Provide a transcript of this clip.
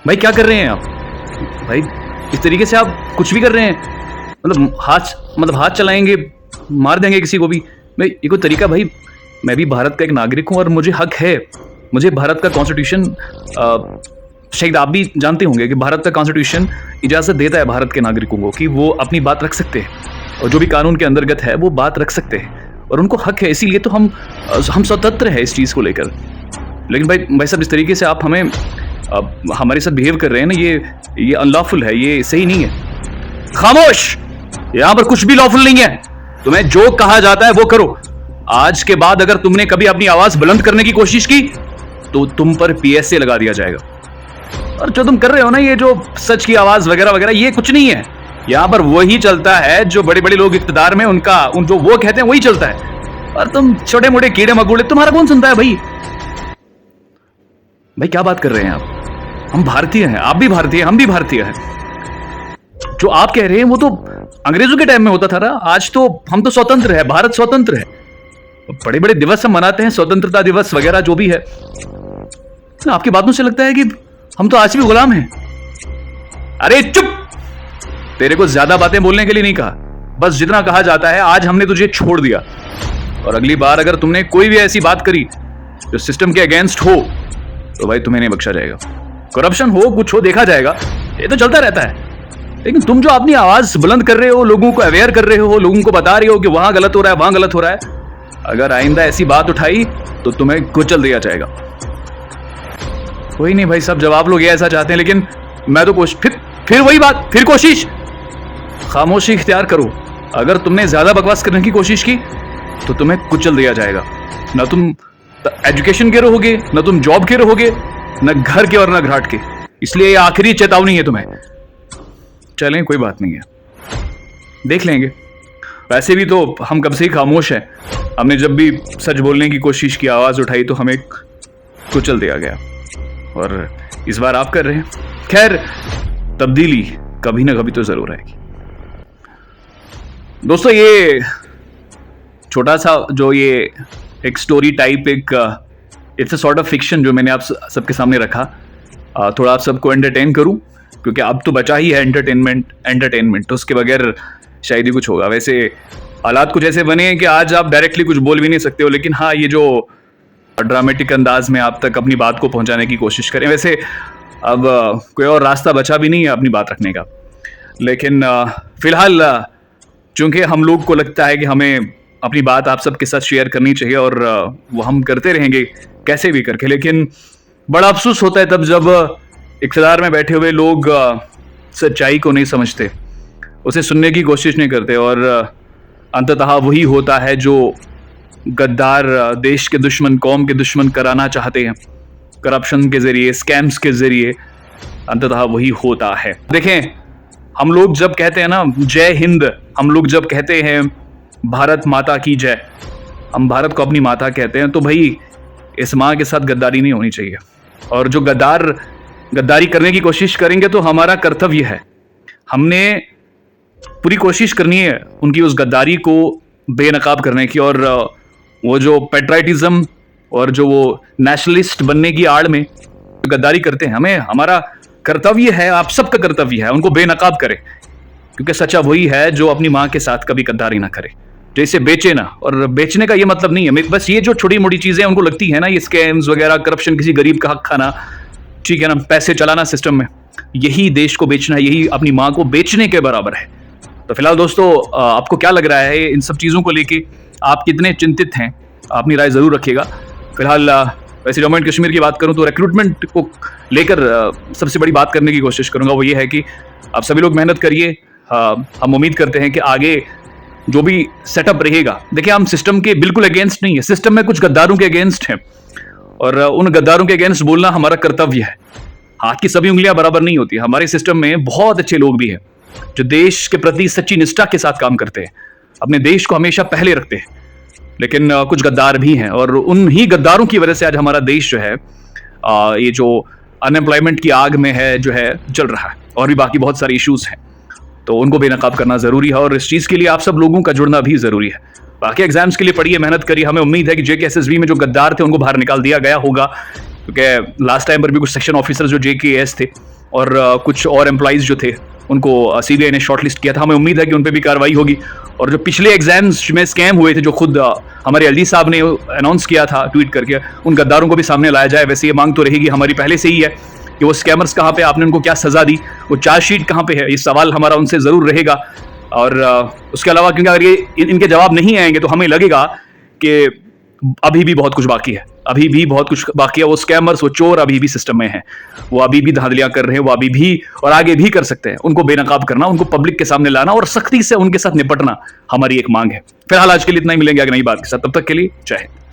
भाई क्या कर रहे हैं आप? भाई इस तरीके से आप कुछ भी कर रहे हैं, मतलब हाथ चलाएंगे, मार देंगे किसी को भी। मैं ये कोई तरीका? भाई मैं भी भारत का एक नागरिक हूँ और मुझे हक है। मुझे भारत का कॉन्स्टिट्यूशन, शायद आप भी जानते होंगे कि भारत का कॉन्स्टिट्यूशन इजाज़त देता है भारत के नागरिकों को कि वो अपनी बात रख सकते हैं और जो भी कानून के अंतर्गत है वो बात रख सकते हैं और उनको हक है। इसीलिए तो हम स्वतंत्र है इस चीज़ को लेकर। लेकिन भाई साहब, इस तरीके से आप हमारे साथ बिहेव कर रहे हैं ना, ये अनलॉफुल है, ये सही नहीं है। खामोश! यहां पर कुछ भी लॉफुल नहीं है। तुम्हें जो कहा जाता है वो करो। आज के बाद अगर तुमने कभी अपनी आवाज बुलंद करने की कोशिश की तो तुम पर PSA लगा दिया जाएगा। और जो तुम कर रहे हो ना, ये जो सच की आवाज वगैरह वगैरह, ये कुछ नहीं है। यहां पर वही चलता है जो बड़े बड़े लोग इख्तिदार में जो वो कहते हैं वही चलता है। और तुम छोटे मोटे कीड़े मकोड़े, तुम्हारा कौन सुनता है भाई? भाई क्या बात कर रहे हैं आप? हम भारतीय हैं, आप भी भारतीय, हम भी भारतीय हैं। जो आप कह रहे हैं वो तो अंग्रेजों के टाइम में होता था ना। आज तो हम तो स्वतंत्र है, भारत स्वतंत्र है। बड़े बड़े दिवस हम मनाते हैं, स्वतंत्रता दिवस वगैरह जो भी है। आपकी बातों से लगता है कि हम तो आज भी गुलाम हैं। अरे चुप! तेरे को ज्यादा बातें बोलने के लिए नहीं कहा, बस जितना कहा जाता है। आज हमने तुझे छोड़ दिया और अगली बार अगर तुमने कोई भी ऐसी बात करी जो सिस्टम के अगेंस्ट हो तो भाई तुम्हें नहीं बख्शा जाएगा। करप्शन हो, कुछ हो, देखा जाएगा। ये तो चलता रहता है। लेकिन तुम जो अपनी आवाज बुलंद कर रहे हो, लोगों को अवेयर कर रहे हो, लोगों को बता रहे हो कि वहां गलत हो रहा है, वहां गलत हो रहा है, अगर आइंदा ऐसी बात उठाई तो तुम्हें कुचल दिया जाएगा। कोई नहीं भाई साहब, जब आप लोग ये ऐसा चाहते हैं, लेकिन मैं तो फिर वही बात, फिर कोशिश। खामोशी इख्तियार करो। अगर तुमने ज्यादा बकवास करने की कोशिश की तो तुम्हें कुचल दिया जाएगा। ना तुम एजुकेशन के रहोगे, ना तुम जॉब के रहोगे, न घर के और न घाट के। इसलिए ये आखिरी चेतावनी है तुम्हें। चलें, कोई बात नहीं है, देख लेंगे। वैसे भी तो हम कब से ही खामोश हैं। हमने जब भी सच बोलने की कोशिश की, आवाज उठाई, तो हमें कुचल दिया गया। और इस बार आप कर रहे हैं। खैर, तब्दीली कभी ना कभी तो जरूर आएगी। दोस्तों, ये छोटा सा जो ये एक story type, it's a sort of fiction जो मैंने आप सबके सामने रखा, थोड़ा आप सबको एंटरटेन करूं, क्योंकि अब तो बचा ही है एंटरटेनमेंट, तो उसके बगैर शायद ही कुछ होगा। वैसे हालात कुछ ऐसे बने हैं कि आज आप डायरेक्टली कुछ बोल भी नहीं सकते हो, लेकिन हाँ, ये जो ड्रामेटिक अंदाज में आप तक अपनी बात को पहुंचाने की कोशिश करें। वैसे अब कोई और रास्ता बचा भी नहीं है अपनी बात रखने का। लेकिन फिलहाल चूंकि हम लोग को लगता है कि हमें अपनी बात आप सबके साथ शेयर करनी चाहिए, और वो हम करते रहेंगे कैसे भी करके। लेकिन बड़ा अफसोस होता है तब जब इक़्तिदार में बैठे हुए लोग सच्चाई को नहीं समझते, उसे सुनने की कोशिश नहीं करते, और अंततः वही होता है जो गद्दार देश के दुश्मन, कौम के दुश्मन कराना चाहते हैं। करप्शन के जरिए, स्कैम्स के जरिए अंततः वही होता है। देखें, हम लोग जब कहते हैं ना जय हिंद, हम लोग जब कहते हैं भारत माता की जय, हम भारत को अपनी माता कहते हैं, तो भाई इस माँ के साथ गद्दारी नहीं होनी चाहिए। और जो गद्दारी करने की कोशिश करेंगे तो हमारा कर्तव्य है, हमने पूरी कोशिश करनी है उनकी उस गद्दारी को बेनकाब करने की। और वो जो पेट्राइटिज्म और जो वो नेशनलिस्ट बनने की आड़ में गद्दारी करते हैं, हमारा कर्तव्य है, आप सबका कर्तव्य है, उनको बेनकाब करें। क्योंकि सच्चा वही है जो अपनी माँ के साथ कभी गद्दारी ना करे, जैसे बेचे ना। और बेचने का ये मतलब नहीं है, बस ये जो छोटी मोटी चीजें उनको लगती है ना, ये स्कैम्स वगैरह, करप्शन, किसी गरीब का हक खाना, ठीक है ना, पैसे चलाना सिस्टम में, यही देश को बेचना है, यही अपनी माँ को बेचने के बराबर है। तो फिलहाल दोस्तों, आपको क्या लग रहा है इन सब चीज़ों को लेके? आप कितने चिंतित हैं? अपनी राय ज़रूर रखिएगा। फिलहाल वैसे जम्मू एंड कश्मीर की बात करूं तो रिक्रूटमेंट को लेकर सबसे बड़ी बात करने की कोशिश करूंगा, वो ये है कि आप सभी लोग मेहनत करिए। हम उम्मीद करते हैं कि आगे जो भी सेटअप रहेगा, देखिए हम सिस्टम के बिल्कुल अगेंस्ट नहीं है, सिस्टम में कुछ गद्दारों के अगेंस्ट हैं, और उन गद्दारों के अगेंस्ट बोलना हमारा कर्तव्य है। हाथ की सभी उंगलियां बराबर नहीं होती। हमारे सिस्टम में बहुत अच्छे लोग भी हैं जो देश के प्रति सच्ची निष्ठा के साथ काम करते हैं, अपने देश को हमेशा पहले रखते हैं। लेकिन कुछ गद्दार भी हैं, और उन ही गद्दारों की वजह से आज हमारा देश जो है ये जो अनएम्प्लॉयमेंट की आग में है जो है जल रहा है, और भी बाकी बहुत सारे इश्यूज हैं। तो उनको बेनकाब करना जरूरी है, और इस चीज़ के लिए आप सब लोगों का जुड़ना भी जरूरी है। बाकी एग्जाम्स के लिए पढ़िए, मेहनत करिए। हमें उम्मीद है कि JKSSB में जो गद्दार थे उनको बाहर निकाल दिया गया होगा, क्योंकि लास्ट टाइम पर भी कुछ सेक्शन ऑफिसर जो JKS थे और कुछ और एम्प्लॉइज़ जो थे उनको सीबीआई ने शॉर्टलिस्ट किया था। हमें उम्मीद है कि उन पे भी कार्रवाई होगी। और जो पिछले एग्जाम्स में स्कैम हुए थे, जो खुद हमारे एलजी साहब ने अनाउंस किया था ट्वीट करके, उन गद्दारों को भी सामने लाया जाए। वैसे ये मांग तो रहेगी हमारी पहले से ही है कि वो स्कैमर्स कहाँ पे, आपने उनको क्या सजा दी, वो चार्जशीट कहाँ पे है, ये सवाल हमारा उनसे ज़रूर रहेगा। और उसके अलावा क्योंकि अगर ये इनके जवाब नहीं आएंगे तो हमें लगेगा कि अभी भी बहुत कुछ बाकी है, अभी भी बहुत कुछ बाकी है। वो स्कैमर्स, वो चोर अभी भी सिस्टम में हैं, वो अभी भी धांधलियां कर रहे हैं, वो अभी भी और आगे भी कर सकते हैं। उनको बेनकाब करना, उनको पब्लिक के सामने लाना और सख्ती से उनके साथ निपटना हमारी एक मांग है। फिलहाल आज के लिए इतना ही, मिलेंगे अगली नई बात के साथ, तब तक के लिए जय हिंद।